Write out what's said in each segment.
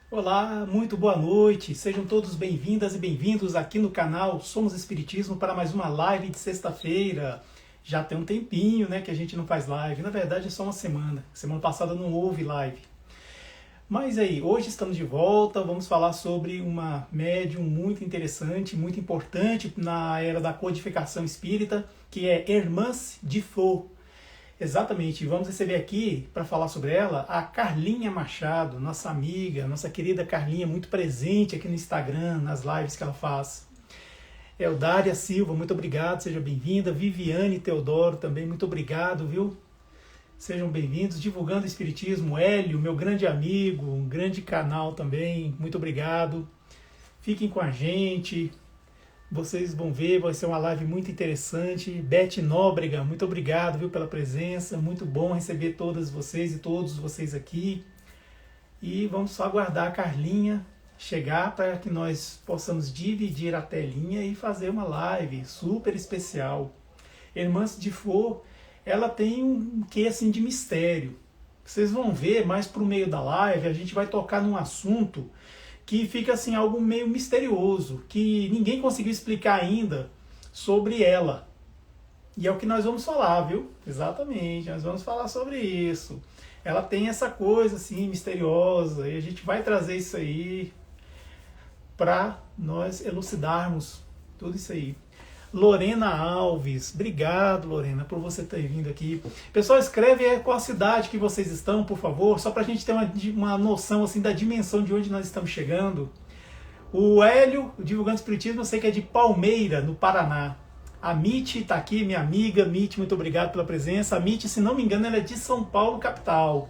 Olá, muito boa noite. Sejam todos bem-vindas e bem-vindos aqui no canal Somos Espiritismo para mais uma live de sexta-feira. Já tem um tempinho, né, que a gente não faz live. Na verdade, é só uma semana. Semana passada não houve live. Mas aí, hoje estamos de volta. Vamos falar sobre uma médium muito interessante, muito importante na era da codificação espírita, que é Hermance de Faux. Exatamente, vamos receber aqui para falar sobre ela a Carlinha Machado, nossa amiga, nossa querida Carlinha, muito presente aqui no Instagram, nas lives que ela faz. Eldária Silva, muito obrigado, seja bem-vinda. Viviane Teodoro também, muito obrigado, viu? Sejam bem-vindos. Divulgando o Espiritismo, Hélio, meu grande amigo, um grande canal também, muito obrigado. Fiquem com a gente, vocês vão ver, vai ser uma live muito interessante. Beth Nóbrega, muito obrigado, viu, pela presença. Muito bom receber todas vocês e todos vocês aqui. E vamos só aguardar a Carlinha chegar para que nós possamos dividir a telinha e fazer uma live super especial. Hermance de Faux, ela tem um quê assim de mistério. Vocês vão ver mais para o meio da live, a gente vai tocar num assunto que fica assim algo meio misterioso, que ninguém conseguiu explicar ainda sobre ela. E é o que nós vamos falar, viu? Exatamente, nós vamos falar sobre isso. Ela tem essa coisa assim misteriosa e a gente vai trazer isso aí para nós elucidarmos tudo isso aí. Lorena Alves, obrigado Lorena por você ter vindo aqui. Pessoal, escreve aí qual cidade que vocês estão, por favor, só para a gente ter uma noção assim da dimensão de onde nós estamos chegando. O Hélio, o Divulgando Espiritismo, eu sei que é de Palmeira, no Paraná. A Mite está aqui, minha amiga. Mite, muito obrigado pela presença. A Mite, se não me engano, ela é de São Paulo, capital.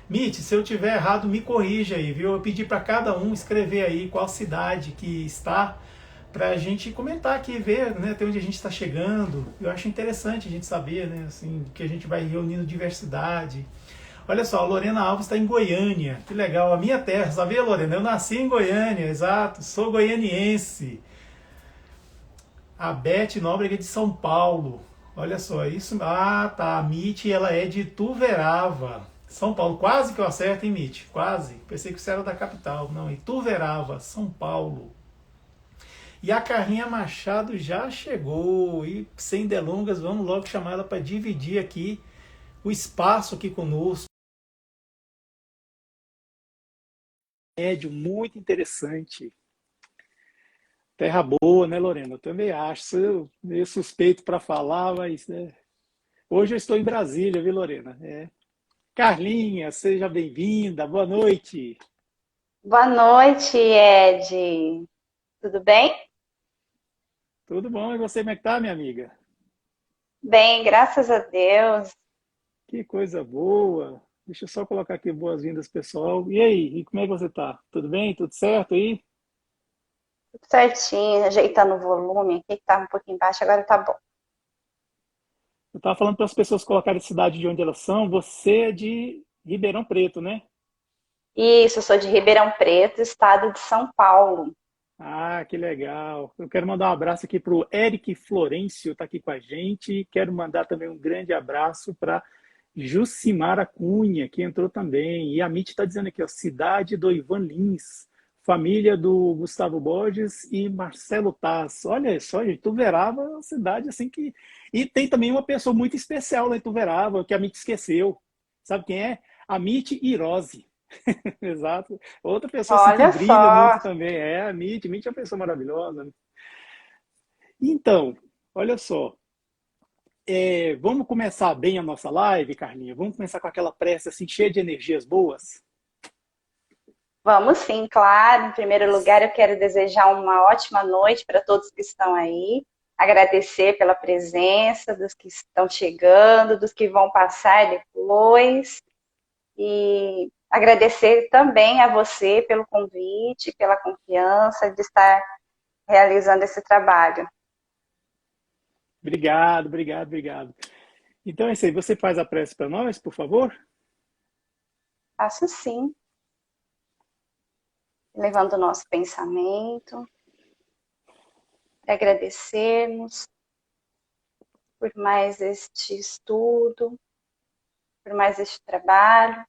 Mite, se eu tiver errado, me corrija aí, viu? Eu pedi para cada um escrever aí qual cidade que está, para a gente comentar aqui, ver, né, até onde a gente está chegando. Eu acho interessante a gente saber, né, assim, que a gente vai reunindo diversidade. Olha só, a Lorena Alves está em Goiânia. Que legal, a minha terra, sabia, Lorena? Eu nasci em Goiânia, exato, sou goianiense. A Beth Nóbrega é de São Paulo. Olha só, isso. Ah, tá. A Mite, ela é de Tuverava, São Paulo. Quase que eu acerto, hein, Mite? Quase. Pensei que você era da capital. Não, em Tuverava, São Paulo. E a Carlinha Machado já chegou. E sem delongas, vamos logo chamar ela para dividir aqui o espaço aqui conosco. Médio muito interessante. Terra boa, né, Lorena? Eu também acho. Sou meio suspeito para falar, mas né? Hoje eu estou em Brasília, viu, Lorena? É. Carlinha, seja bem-vinda. Boa noite. Boa noite, Ed. Tudo bem? Tudo bom? E você, como é que tá, minha amiga? Bem, graças a Deus. Que coisa boa. Deixa eu só colocar aqui boas-vindas, pessoal. E aí, e como é que você tá? Tudo bem? Tudo certo aí? Tudo certinho, ajeitando o volume aqui, que tá um pouquinho baixo, agora tá bom. Eu estava falando para as pessoas colocarem a cidade de onde elas são. Você é de Ribeirão Preto, né? Isso, eu sou de Ribeirão Preto, estado de São Paulo. Ah, que legal. Eu quero mandar um abraço aqui para o Eric Florencio, está aqui com a gente. Quero mandar também um grande abraço para Jucimara Cunha, que entrou também. E a Mitty está dizendo aqui, ó, cidade do Ivan Lins, família do Gustavo Borges e Marcelo Taz. Olha só, gente, Ituverava é uma cidade assim que... E tem também uma pessoa muito especial lá em Ituverava, que a Mitty esqueceu. Sabe quem é? A Mitty Hirose. Exato. Outra pessoa assim que Olha brilha só, muito também é a Mitty. Mitty é uma pessoa maravilhosa. Então, olha só. Vamos começar bem a nossa live, Carlinha? Vamos começar com aquela prece assim, cheia de energias boas? vamos sim, claro. Em primeiro lugar, eu quero desejar uma ótima noite para todos que estão aí. Agradecer pela presença dos que estão chegando, dos que vão passar depois. E agradecer também a você pelo convite, pela confiança de estar realizando esse trabalho. Obrigado, obrigado, obrigado. Então é isso aí. Você faz a prece para nós, por favor? Faço sim, levando o nosso pensamento, para agradecermos por mais este estudo, por mais este trabalho,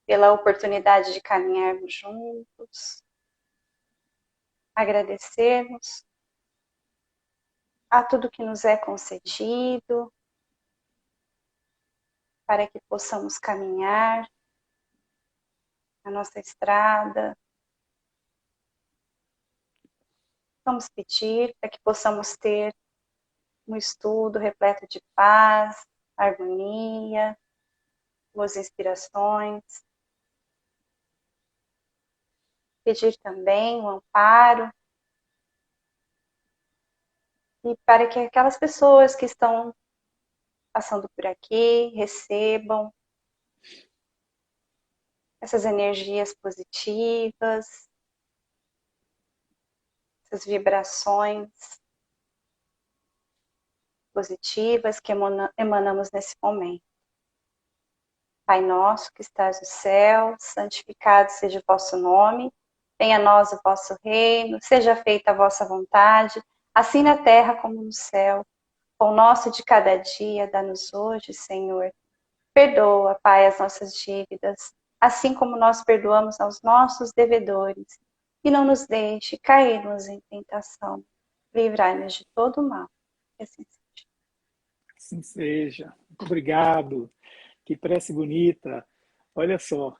pela oportunidade de caminharmos juntos, agradecermos a tudo que nos é concedido, para que possamos caminhar a nossa estrada. Vamos pedir para que possamos ter um estudo repleto de paz, harmonia, boas inspirações. Pedir também o amparo e para que aquelas pessoas que estão passando por aqui recebam essas energias positivas, essas vibrações positivas que emanamos nesse momento. Pai nosso que estás no céu, santificado seja o vosso nome, venha a nós o vosso reino, seja feita a vossa vontade, assim na terra como no céu. Pão nosso de cada dia, dá-nos hoje, Senhor. Perdoa, Pai, as nossas dívidas, assim como nós perdoamos aos nossos devedores. E não nos deixe cairmos em tentação. Livrai-nos de todo o mal. Que assim seja. Assim seja. Muito obrigado. Que prece bonita. Olha só.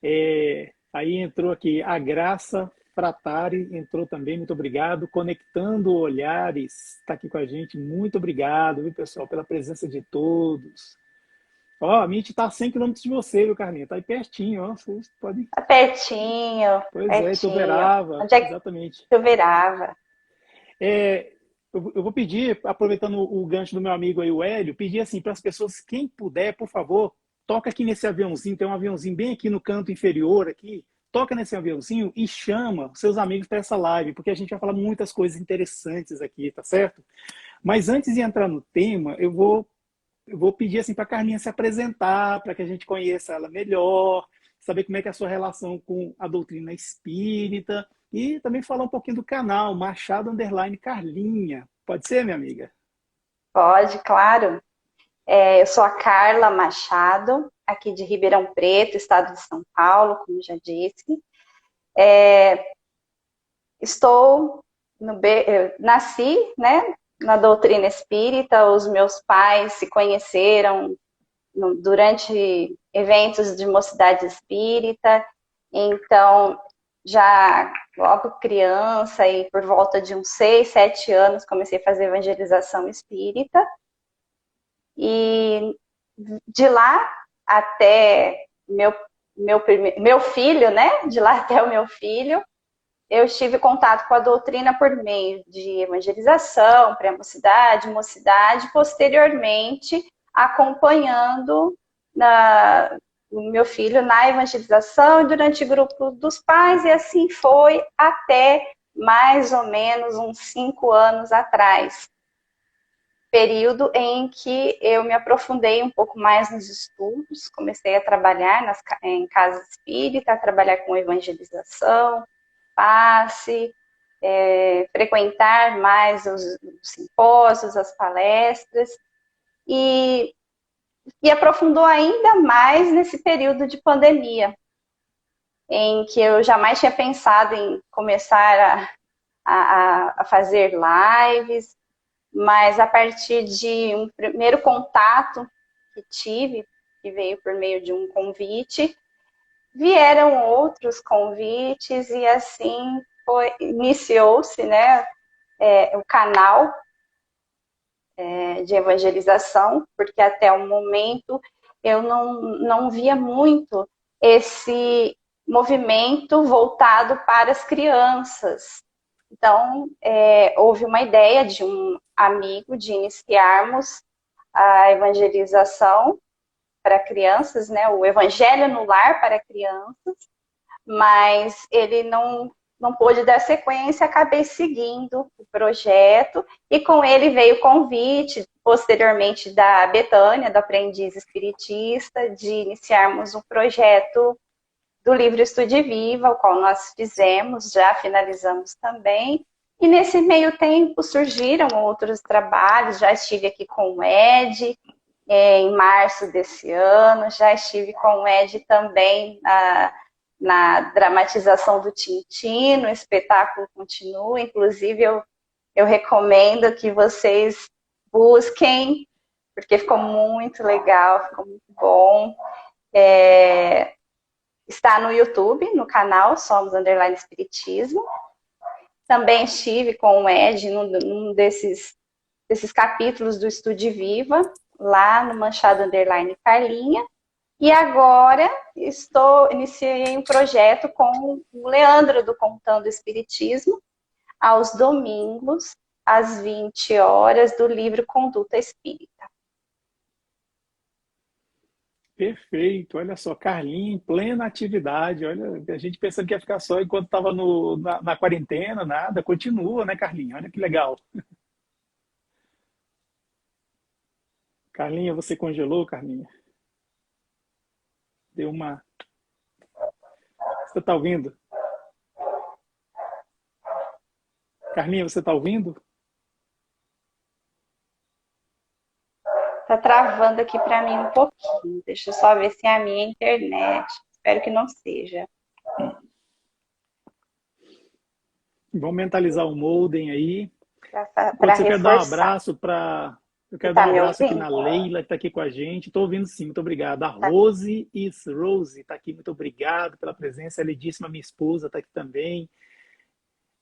Aí entrou aqui a Graça Fratari, entrou também, muito obrigado. Conectando Olhares, está aqui com a gente. Muito obrigado, viu, pessoal, pela presença de todos. Ó, a Mitty está a 100 quilômetros de você, viu, Carlinha? Está aí pertinho, ó. Vocês podem. Tá pertinho, Pois é, pertinho. Ituverava, Onde é que exatamente. Ituverava? Eu vou pedir, aproveitando o gancho do meu amigo aí, o Hélio, pedir assim para as pessoas, quem puder, por favor, toca aqui nesse aviãozinho, tem um aviãozinho bem aqui no canto inferior aqui, toca nesse aviãozinho e chama seus amigos para essa live, porque a gente vai falar muitas coisas interessantes aqui, tá certo? Mas antes de entrar no tema, eu vou pedir assim para a Carminha se apresentar, para que a gente conheça ela melhor, saber como é que é a sua relação com a doutrina espírita e também falar um pouquinho do canal Machado _ Carlinha. Pode ser, minha amiga? Pode, claro. Eu sou a Carla Machado, aqui de Ribeirão Preto, estado de São Paulo, como já disse. Nasci, né, na doutrina espírita. Os meus pais se conheceram durante eventos de mocidade espírita, então já logo criança e por volta de uns 6, 7 anos comecei a fazer evangelização espírita, e de lá até meu filho, né, de lá até o meu filho, eu tive contato com a doutrina por meio de evangelização, pré-mocidade, mocidade, posteriormente acompanhando o meu filho na evangelização e durante o grupo dos pais, e assim foi até mais ou menos uns 5 anos atrás, período em que eu me aprofundei um pouco mais nos estudos, comecei a trabalhar em casa espírita, a trabalhar com evangelização, passe, frequentar mais os simpósios, as palestras, e aprofundou ainda mais nesse período de pandemia, em que eu jamais tinha pensado em começar a fazer lives, mas a partir de um primeiro contato que tive, que veio por meio de um convite, vieram outros convites e assim iniciou-se, né, o canal de evangelização, porque até o momento eu não via muito esse movimento voltado para as crianças. Então, houve uma ideia de um amigo de iniciarmos a evangelização para crianças, né, o Evangelho no Lar para crianças, mas ele não pôde dar sequência, acabei seguindo o projeto, e com ele veio o convite, posteriormente da Betânia, do Aprendiz Espiritista, de iniciarmos um projeto do livro Estude Viva, o qual nós fizemos, já finalizamos também, e nesse meio tempo surgiram outros trabalhos, já estive aqui com o Ed, em março desse ano. Já estive com o Ed também na dramatização do Tintim, o espetáculo continua. Inclusive, eu recomendo que vocês busquem, porque ficou muito legal, ficou muito bom. Está no YouTube, no canal Somos Underline Espiritismo. Também estive com o Ed num desses capítulos do Estude Viva, lá no Manchado Underline Carlinha. E agora iniciei um projeto com o Leandro do Contando Espiritismo, aos domingos, às 20 horas, do livro Conduta Espírita. Perfeito, olha só, Carlinha em plena atividade, olha, a gente pensando que ia ficar só enquanto estava na quarentena, nada, continua, né, Carlinha? Olha que legal. Carlinha, você congelou, Carlinha? Deu uma... Você está ouvindo? Carlinha, você está ouvindo? Tá travando aqui para mim um pouquinho. Deixa eu só ver se é a minha internet. Espero que não seja. Vamos mentalizar o modem aí. Para Quando você quer dar um reforçar. abraço para... Eu Você quero dar tá um me abraço aqui ouvindo? na Leila, que está aqui com a gente. Estou ouvindo sim, muito obrigado. A Tá. Rose está aqui, muito obrigado pela presença. A Ledíssima, minha esposa, está aqui também.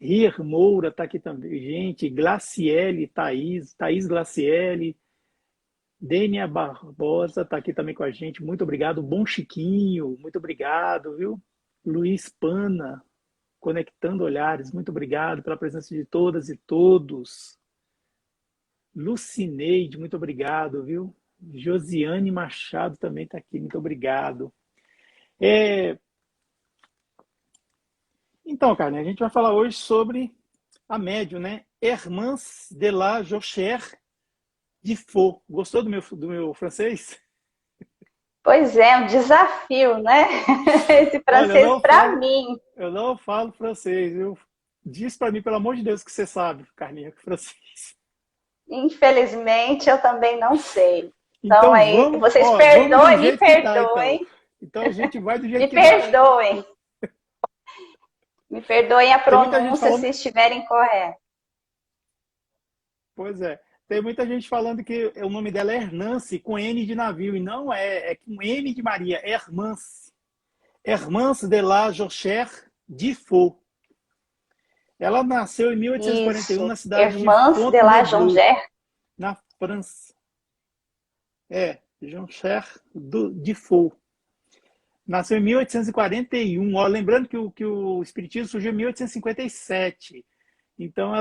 Rir Moura está aqui também, gente. Glaciele, Thaís Glaciele. Dênia Barbosa está aqui também com a gente. Muito obrigado. Bom Chiquinho, muito obrigado, viu? Luiz Pana, conectando olhares. Muito obrigado pela presença de todas e todos. Lucineide, muito obrigado, viu? Josiane Machado também está aqui, muito obrigado. Então, Carne, a gente vai falar hoje sobre a médium, né? Hermance de la Jochère de Faux. Gostou do meu francês? Pois é, um desafio, né? Esse Olha, francês para mim. eu não falo francês, viu? Diz para mim, pelo amor de Deus, que você sabe, Carlinha, francês. Infelizmente, eu também não sei. Então, Então aí, vamos, vocês ó, vamos do perdoem, me jeito que dá, então. perdoem, Então a gente vai do jeito me que dá. perdoem. Me perdoem a Tem muita gente pronúncia se falando, estiverem corretas. pois é, tem muita gente falando que o nome dela é Hernance, com N de navio, e não é com M de Maria, é Hermance. Hermance de la Jochère de Faux. Ela nasceu em 1841 Isso. na cidade de Irmãs de la Fontainebleau, Jongère. na França. Jochère de Faux. Nasceu em 1841. Ó, lembrando que o Espiritismo surgiu em 1857. Então,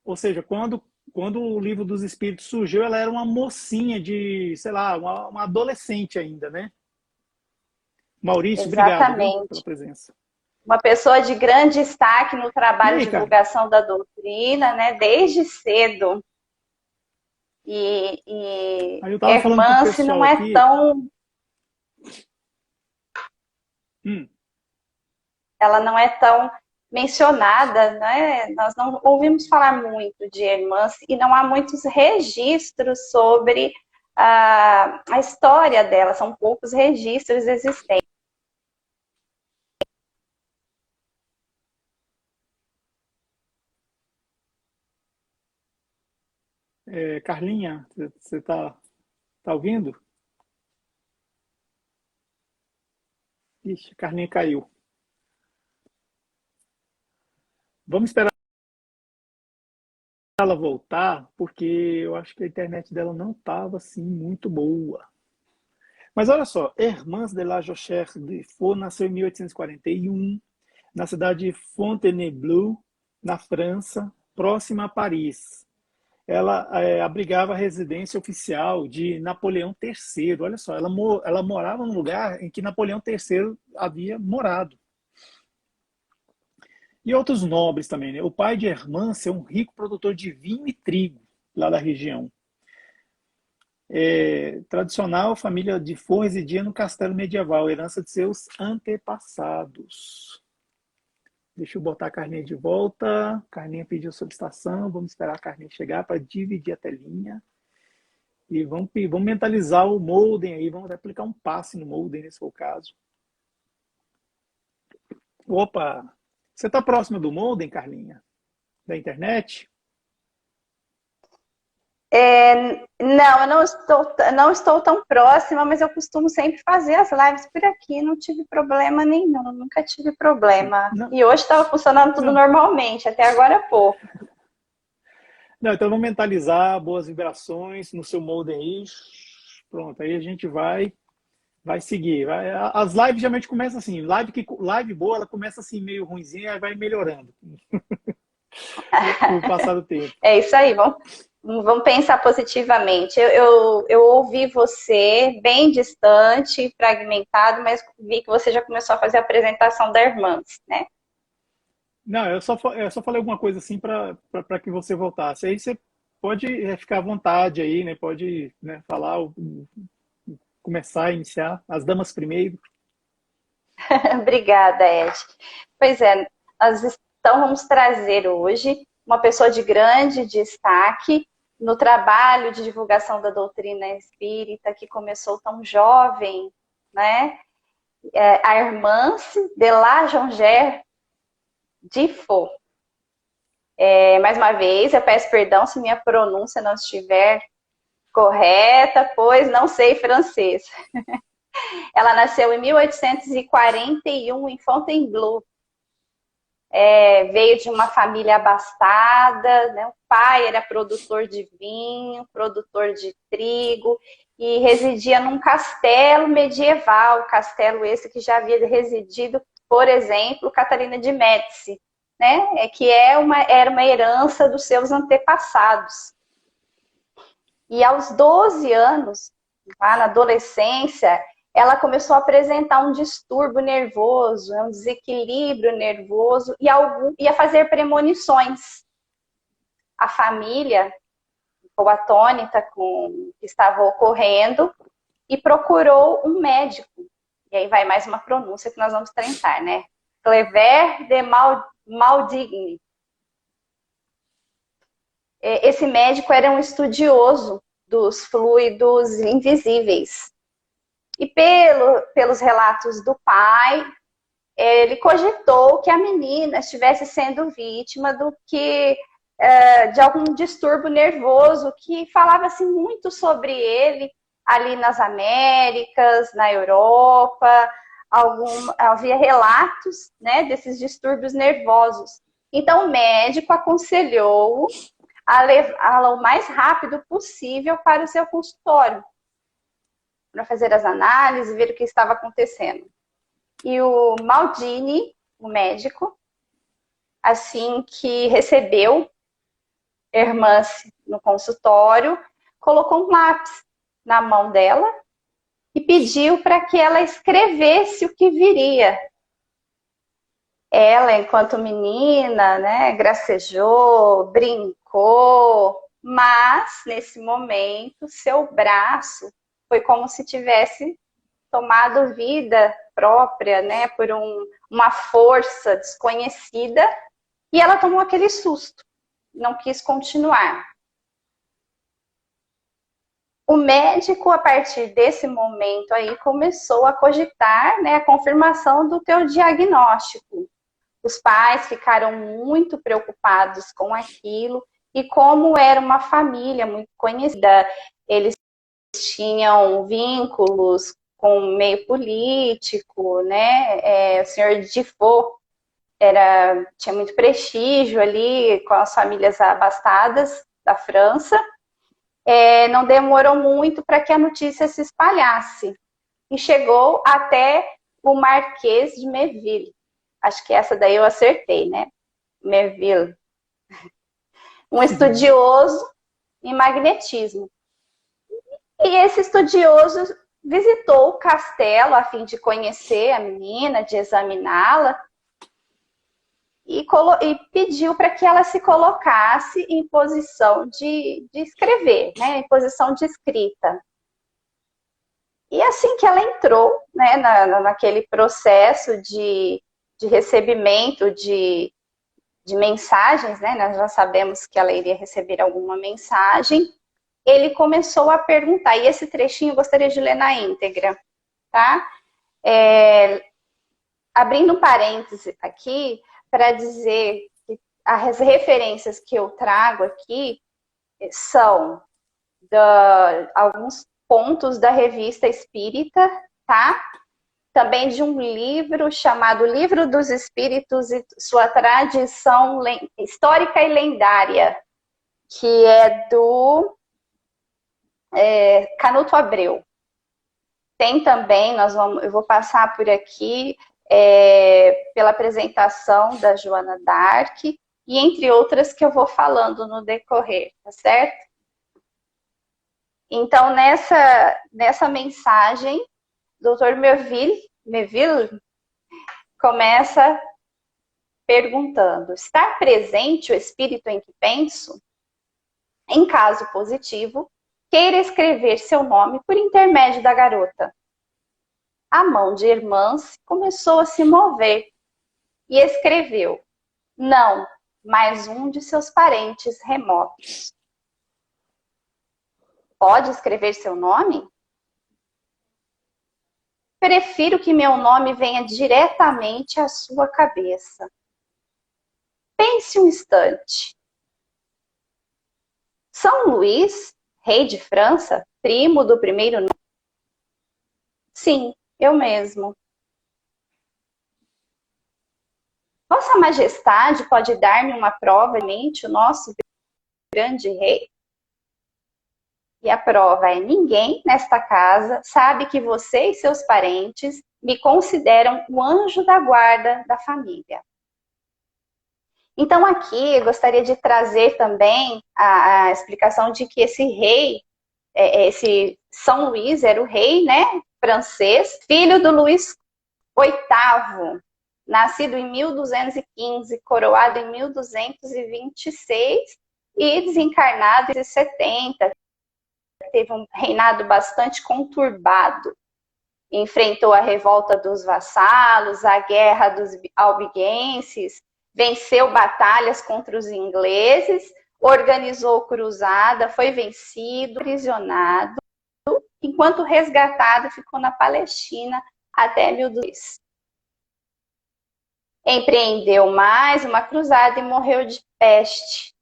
ou seja, quando o Livro dos Espíritos surgiu, ela era uma mocinha de, sei lá, uma adolescente ainda, né? Maurício, obrigado, viu, pela Exatamente. presença. Uma pessoa de grande destaque no E trabalho aí, de cara? divulgação da doutrina, né? Desde cedo. E Aí eu tava falando com o Hermance pessoal não é aqui. tão, Hum, ela não é tão mencionada, né? Nós não ouvimos falar muito de Hermance e não há muitos registros sobre a história dela, são poucos registros existentes. Carlinha, você tá ouvindo? Ixi, Carlinha caiu. Vamos esperar ela voltar, porque eu acho que a internet dela não estava assim muito boa. Mas olha só, Hermance de la Jochère de Faux nasceu em 1841, na cidade de Fontainebleau, na França, próxima a Paris. Ela abrigava a residência oficial de Napoleão III. Olha só, ela morava num lugar em que Napoleão III havia morado. E outros nobres também, né? O pai de Hermance é um rico produtor de vinho e trigo lá da região. Tradicional família de Faux residia no castelo medieval, herança de seus antepassados. Deixa eu botar a Carlinha de volta. Carlinha pediu solicitação. Vamos esperar a Carlinha chegar para dividir a telinha. E vamos mentalizar o Molden aí, vamos aplicar um passe no Molden, nesse for o caso. Opa! Você está próximo do Molden, Carlinha? Da internet? Não, eu não estou tão próxima, mas eu costumo sempre fazer as lives por aqui, não tive problema nenhum, nunca tive problema. Não, E hoje estava funcionando tudo não. normalmente, até agora há pouco. Não, então vamos mentalizar boas vibrações no seu Molden aí. Pronto, aí a gente vai seguir. As lives geralmente começam assim, live boa, ela começa assim meio ruinzinha, aí vai melhorando com o passar do tempo. É isso aí, vamos pensar positivamente. Eu ouvi você bem distante, fragmentado, mas vi que você já começou a fazer a apresentação da Irmãs, né? Não, eu só falei alguma coisa assim para que você voltasse. Aí você pode ficar à vontade aí, né? Pode, né, falar, começar, iniciar. As damas primeiro. Obrigada, Ed. Pois é, então vamos trazer hoje uma pessoa de grande destaque no trabalho de divulgação da doutrina espírita, que começou tão jovem, né? A Hermance de la Jongère Diffo. Mais uma vez, eu peço perdão se minha pronúncia não estiver correta, pois não sei francês. Ela nasceu em 1841 em Fontainebleau. Veio de uma família abastada, né? O pai era produtor de vinho, produtor de trigo, e residia num castelo medieval, castelo esse que já havia residido, por exemplo, Catarina de Médici, né? Que era uma herança dos seus antepassados. E aos 12 anos, lá na adolescência, ela começou a apresentar um distúrbio nervoso, um desequilíbrio nervoso e a fazer premonições. A família ficou atônita com o que estava ocorrendo e procurou um médico. E aí vai mais uma pronúncia que nós vamos tentar, né? Clever de Maldigny. Esse médico era um estudioso dos fluidos invisíveis. E pelos relatos do pai, ele cogitou que a menina estivesse sendo vítima de algum distúrbio nervoso que falava-se muito sobre ele ali nas Américas, na Europa. Havia relatos, né, desses distúrbios nervosos. Então o médico aconselhou a levá-la o mais rápido possível para o seu consultório, para fazer as análises, ver o que estava acontecendo. E o Maldini, o médico, assim que recebeu Hermance no consultório, colocou um lápis na mão dela e pediu para que ela escrevesse o que viria. Ela, enquanto menina, né, gracejou, brincou, mas nesse momento seu braço foi como se tivesse tomado vida própria, né, por uma força desconhecida, e ela tomou aquele susto, não quis continuar. O médico, a partir desse momento aí, começou a cogitar, né, a confirmação do teu diagnóstico. Os pais ficaram muito preocupados com aquilo, e como era uma família muito conhecida, eles tinham vínculos com o meio político, né? O senhor Diffo tinha muito prestígio ali com as famílias abastadas da França. Não demorou muito para que a notícia se espalhasse e chegou até o Marquês de Merville. Acho que essa daí eu acertei, né? Merville. Um estudioso em magnetismo. E esse estudioso visitou o castelo a fim de conhecer a menina, de examiná-la, e pediu para que ela se colocasse em posição de escrever, né? Em posição de escrita. E assim que ela entrou, né, naquele processo de recebimento de mensagens, né? Nós já sabemos que ela iria receber alguma mensagem. ele começou a perguntar, e esse trechinho eu gostaria de ler na íntegra, tá? Abrindo um parêntese aqui, para dizer que as referências que eu trago aqui são alguns pontos da Revista Espírita, tá? Também de um livro chamado Livro dos Espíritos e Sua Tradição Histórica e Lendária, que é do Canuto Abreu. Tem também, eu vou passar por aqui, pela apresentação da Joana d'Arc, e entre outras que eu vou falando no decorrer, tá certo? Então, nessa mensagem, Dr. Melville começa perguntando: estar presente o espírito em que penso? Em caso positivo, queira escrever seu nome por intermédio da garota. A mão de Hermance começou a se mover e escreveu: não, mais um de seus parentes remotos. Pode escrever seu nome? Prefiro que meu nome venha diretamente à sua cabeça. Pense um instante. São Luís, rei de França, primo do primeiro nome? Sim, eu mesmo. Vossa Majestade pode dar-me uma prova, mente, o nosso grande rei? E a prova é: ninguém nesta casa sabe que você e seus parentes me consideram o anjo da guarda da família. Então aqui eu gostaria de trazer também a explicação de que esse rei, esse São Luís era o rei, né, francês, filho do Luís VIII, nascido em 1215, coroado em 1226 e desencarnado em 70. Teve um reinado bastante conturbado. Enfrentou a revolta dos vassalos, a guerra dos albigenses, venceu batalhas contra os ingleses, organizou cruzada, foi vencido, aprisionado, enquanto resgatado ficou na Palestina até 1200. Empreendeu mais uma cruzada e morreu de peste.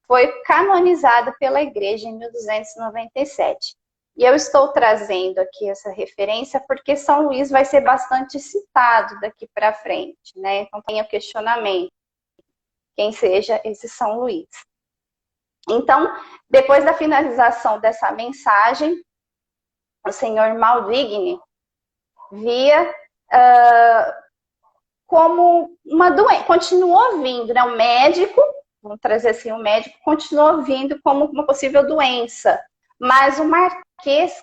Foi canonizado pela Igreja em 1297. E eu estou trazendo aqui essa referência porque São Luís vai ser bastante citado daqui para frente, né? Então tem o questionamento: quem seja esse São Luís? Então, depois da finalização dessa mensagem, o senhor Malvigne via como uma doença, continuou vindo, né? O médico, vamos trazer assim, o médico continuou vindo como uma possível doença, mas o Marquês,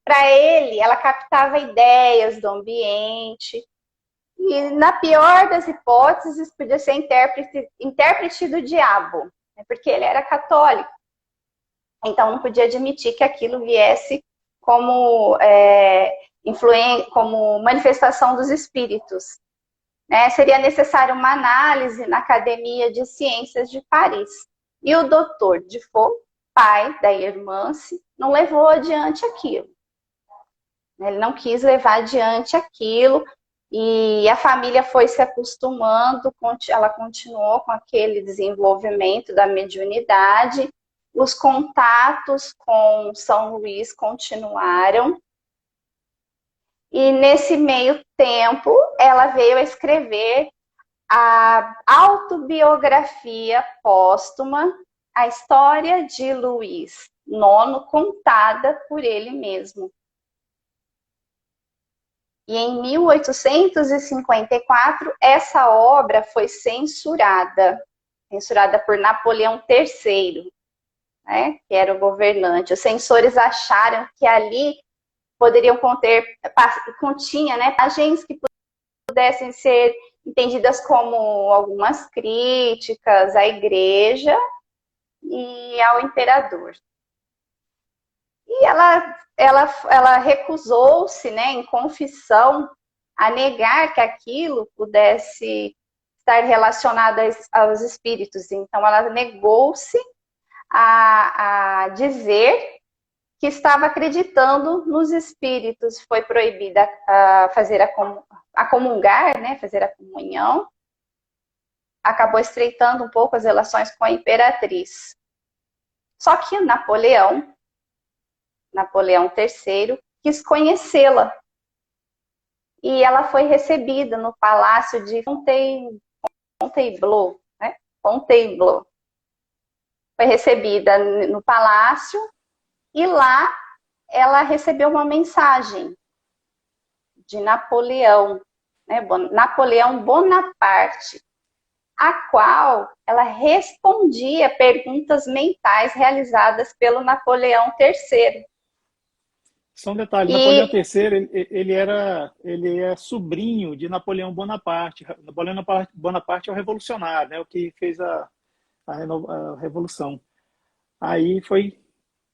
para ele, ela captava ideias do ambiente, e na pior das hipóteses, podia ser intérprete do diabo, né? Porque ele era católico, então não podia admitir que aquilo viesse como, como manifestação dos espíritos. Seria necessária uma análise na Academia de Ciências de Paris. E o Dr. Dufault, pai da Hermance, não levou adiante aquilo. Ele não quis levar adiante aquilo, e a família foi se acostumando, ela continuou com aquele desenvolvimento da mediunidade, os contatos com São Luís continuaram. E nesse meio tempo, ela veio a escrever a autobiografia póstuma, a história de Luís IX, contada por ele mesmo. E em 1854, essa obra foi censurada por Napoleão III, né, que era o governante. Os censores acharam que ali continha, né, pagens que pudessem ser entendidas como algumas críticas à igreja e ao imperador. E ela recusou-se, né, em confissão, a negar que aquilo pudesse estar relacionado aos espíritos. Então, ela negou-se a dizer que estava acreditando nos espíritos. Foi proibida fazer a comungar, né, fazer a comunhão. Acabou estreitando um pouco as relações com a imperatriz. Só que Napoleão III, quis conhecê-la. E ela foi recebida no palácio de Fontainebleau, né? Fontainebleau. Foi recebida no palácio e lá ela recebeu uma mensagem de Napoleão, né? Napoleão Bonaparte, a qual ela respondia perguntas mentais realizadas pelo Napoleão III. Só um detalhe, Napoleão III, ele é sobrinho de Napoleão Bonaparte. Napoleão Bonaparte é o revolucionário, né? O que fez a revolução. Aí foi o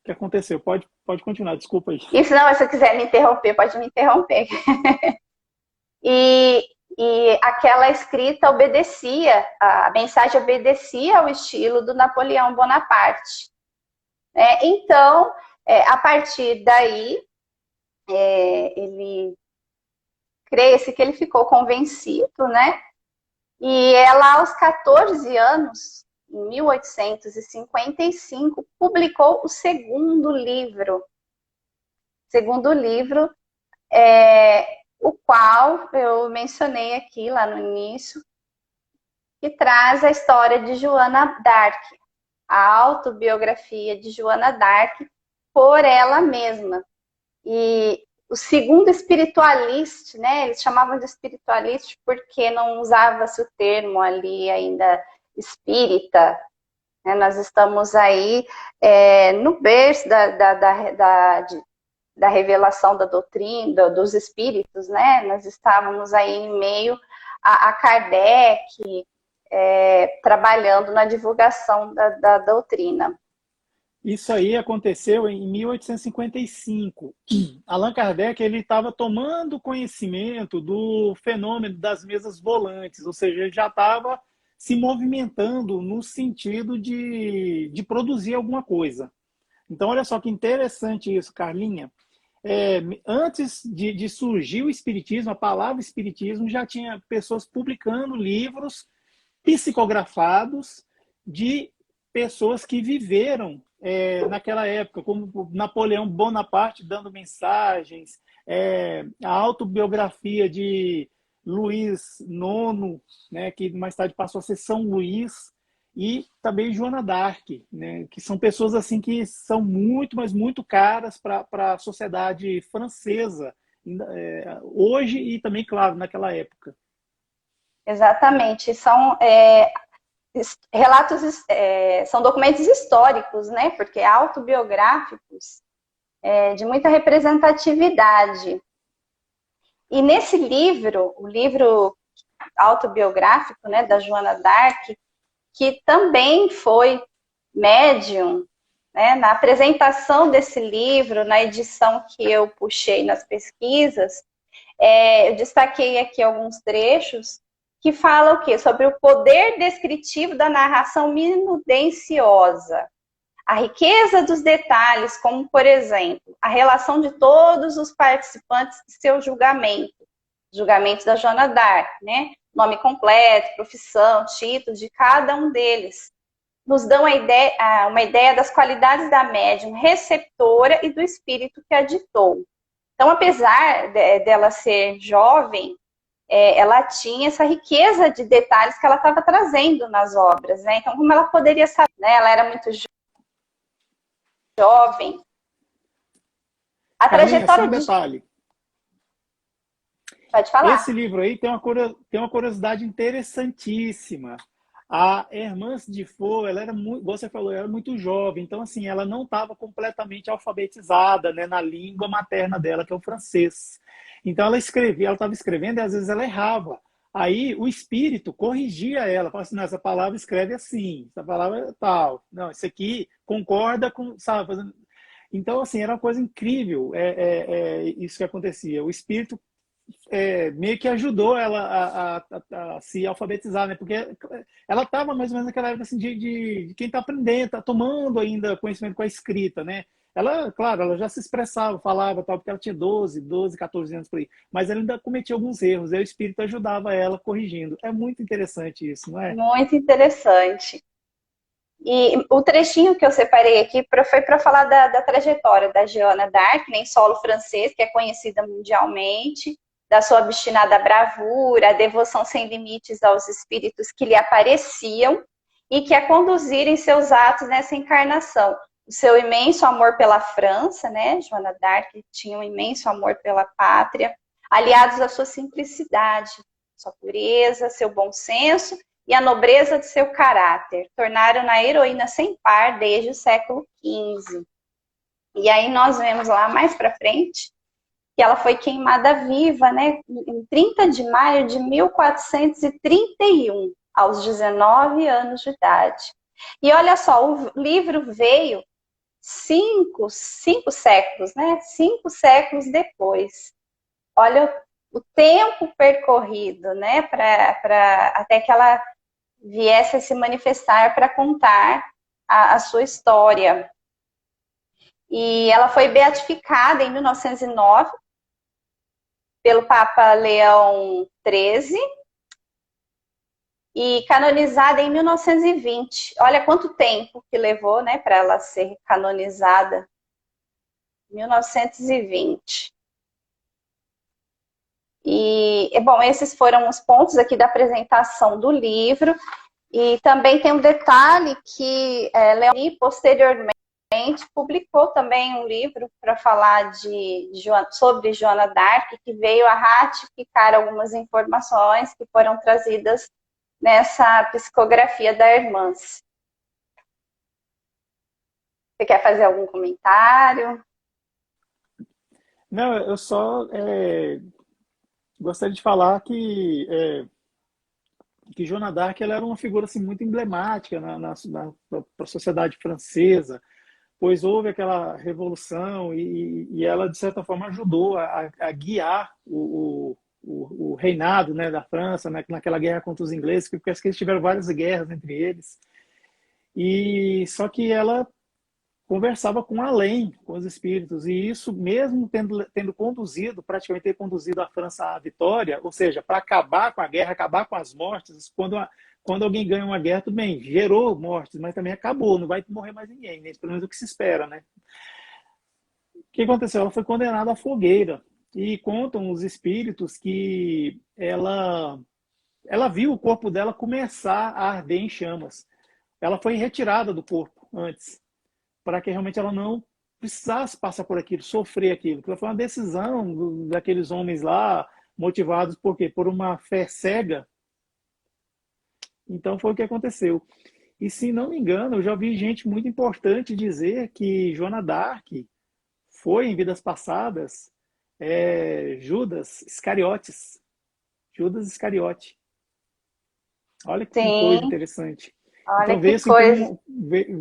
que aconteceu. Pode continuar, desculpa aí. E se não, se você quiser me interromper, pode me interromper. E aquela escrita obedecia, a mensagem obedecia ao estilo do Napoleão Bonaparte. Então, a partir daí, creia-se que ele ficou convencido, né? E ela, aos 14 anos, em 1855, publicou o segundo livro. O qual eu mencionei aqui lá no início, que traz a história de Joana d'Arc, a autobiografia de Joana d'Arc por ela mesma. E o segundo espiritualista, né? Eles chamavam de espiritualista porque não usava-se o termo ali ainda espírita. Né? Nós estamos aí no berço da revelação da doutrina, dos espíritos, né? Nós estávamos aí em meio a Kardec, trabalhando na divulgação da doutrina. Isso aí aconteceu em 1855. Allan Kardec ele estava tomando conhecimento do fenômeno das mesas volantes, ou seja, ele já estava se movimentando no sentido de produzir alguma coisa. Então, olha só que interessante isso, Carlinha. Antes de surgir o Espiritismo, a palavra Espiritismo, já tinha pessoas publicando livros psicografados de pessoas que viveram naquela época, como Napoleão Bonaparte dando mensagens, a autobiografia de Luís IX, né, que mais tarde passou a ser São Luís, e também Joana d'Arc, né, que são pessoas assim que são muito, mas muito caras para a sociedade francesa, hoje e também, claro, naquela época. Exatamente, são relatos, são documentos históricos, né? Porque autobiográficos, de muita representatividade. E nesse livro, o livro autobiográfico, né, da Joana d'Arc, que também foi médium, né, na apresentação desse livro, na edição que eu puxei nas pesquisas, eu destaquei aqui alguns trechos que fala o quê? Sobre o poder descritivo da narração minuciosa, a riqueza dos detalhes, como, por exemplo, a relação de todos os participantes de seu julgamento da Joana d'Arc, né? Nome completo, profissão, título de cada um deles, nos dão uma ideia das qualidades da médium receptora e do espírito que a ditou. Então, apesar dela ser jovem, ela tinha essa riqueza de detalhes que ela estava trazendo nas obras, né? Então, como ela poderia saber, né? Ela era muito jovem. A trajetória de detalhe. Pode falar. Esse livro aí tem uma curiosidade interessantíssima. A Hermance de Faux, ela era muito, você falou, ela era muito jovem, então assim, ela não estava completamente alfabetizada, né, na língua materna dela, que é o francês. Então ela estava escrevendo e às vezes ela errava. Aí o espírito corrigia ela, falava assim, não, essa palavra escreve assim, essa palavra é tal, não, isso aqui concorda com, sabe? Então assim, era uma coisa incrível, isso que acontecia. O espírito meio que ajudou ela a se alfabetizar, né? Porque ela estava mais ou menos naquela época assim, de quem está aprendendo, está tomando ainda conhecimento com a escrita, né? Ela, claro, ela já se expressava, falava, tal, porque ela tinha 14 anos por aí, mas ela ainda cometia alguns erros, e o espírito ajudava ela corrigindo. É muito interessante isso, não é? Muito interessante. E o trechinho que eu separei aqui foi para falar da trajetória da Joana d'Arc, em solo francês, que é conhecida mundialmente, da sua obstinada bravura, a devoção sem limites aos espíritos que lhe apareciam e que a conduzirem seus atos nessa encarnação. O seu imenso amor pela França, né? Joana d'Arc tinha um imenso amor pela pátria, aliados à sua simplicidade, sua pureza, seu bom senso e a nobreza de seu caráter, tornaram-na heroína sem par desde o século XV. E aí nós vemos lá mais para frente que ela foi queimada viva, né, em 30 de maio de 1431, aos 19 anos de idade. E olha só, o livro veio cinco séculos, né, 5 séculos depois. Olha o tempo percorrido, né, até que ela viesse a se manifestar para contar a sua história. E ela foi beatificada em 1909 pelo Papa Leão XIII e canonizada em 1920. Olha quanto tempo que levou, né, para ela ser canonizada. 1920. E, bom, esses foram os pontos aqui da apresentação do livro. E também tem um detalhe que Leoni, posteriormente, publicou também um livro para falar sobre Joana d'Arc, que veio a ratificar algumas informações que foram trazidas nessa psicografia da Hermance. Você quer fazer algum comentário? Não, eu só gostaria de falar que Joana d'Arc ela era uma figura assim, muito emblemática para a sociedade francesa, pois houve aquela revolução e ela, de certa forma, ajudou a guiar o reinado, né, da França, né, naquela guerra contra os ingleses, porque eles tiveram várias guerras entre eles. E só que ela conversava com além, com os espíritos, e isso mesmo tendo conduzido, praticamente ter conduzido a França à vitória, ou seja, para acabar com a guerra, acabar com as mortes, quando alguém ganha uma guerra, tudo bem, gerou mortes, mas também acabou, não vai morrer mais ninguém, né? Pelo menos o que se espera, né? O que aconteceu? Ela foi condenada à fogueira, e contam os espíritos que ela viu o corpo dela começar a arder em chamas. Ela foi retirada do corpo antes, para que realmente ela não precisasse passar por aquilo, sofrer aquilo. Porque foi uma decisão daqueles homens lá, motivados por quê? Por uma fé cega. Então foi o que aconteceu. E se não me engano, eu já vi gente muito importante dizer que Joana d'Arc foi, em vidas passadas, Judas Iscariotes. Judas Iscariote. Olha que coisa Sim, interessante. olha Então veio que assim coisa. como.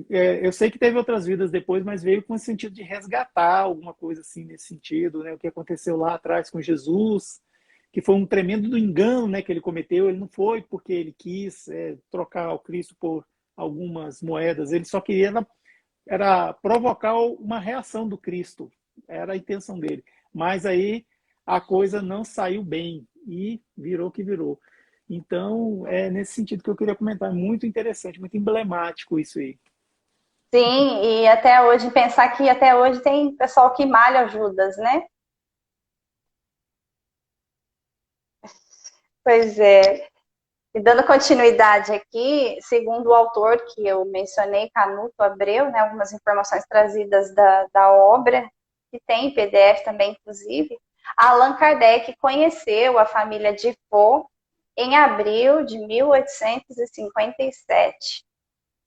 Eu sei que teve outras vidas depois, mas veio com o sentido de resgatar alguma coisa assim nesse sentido, né? O que aconteceu lá atrás com Jesus, que foi um tremendo engano, né, que ele cometeu. Ele não foi porque ele quis trocar o Cristo por algumas moedas, ele só queria era provocar uma reação do Cristo, era a intenção dele. Mas aí a coisa não saiu bem e virou o que virou. Então, é nesse sentido que eu queria comentar. É muito interessante, muito emblemático isso aí. Sim, e até hoje, pensar que até hoje tem pessoal que malha Judas, né? Pois é. E dando continuidade aqui, segundo o autor que eu mencionei, Canuto Abreu, né, algumas informações trazidas da obra, que tem em PDF também, inclusive, Allan Kardec conheceu a família Defoe em abril de 1857,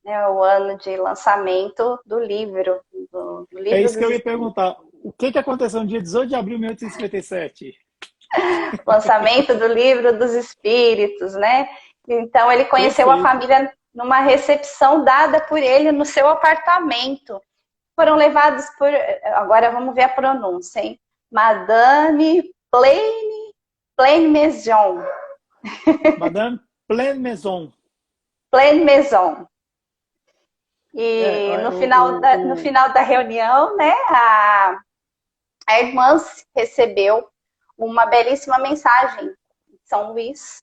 né, o ano de lançamento do livro, do É livro isso que dos eu ia Espíritos. perguntar. O que aconteceu no dia 18 de abril de 1857? Lançamento do livro dos Espíritos, né? Então ele conheceu a Perfeito. família numa recepção dada por ele no seu apartamento. Foram levados por, agora vamos ver a pronúncia, hein? Madame Plaine Pleine Maison. Madame Pleine Maison. Pleine Maison. E no O, final da reunião, né, a irmã recebeu uma belíssima mensagem de São Luís,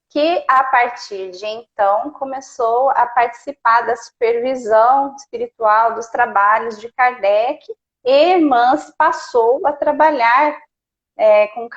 que a partir de então começou a participar da supervisão espiritual dos trabalhos de Kardec, e a irmã passou a trabalhar com Kardec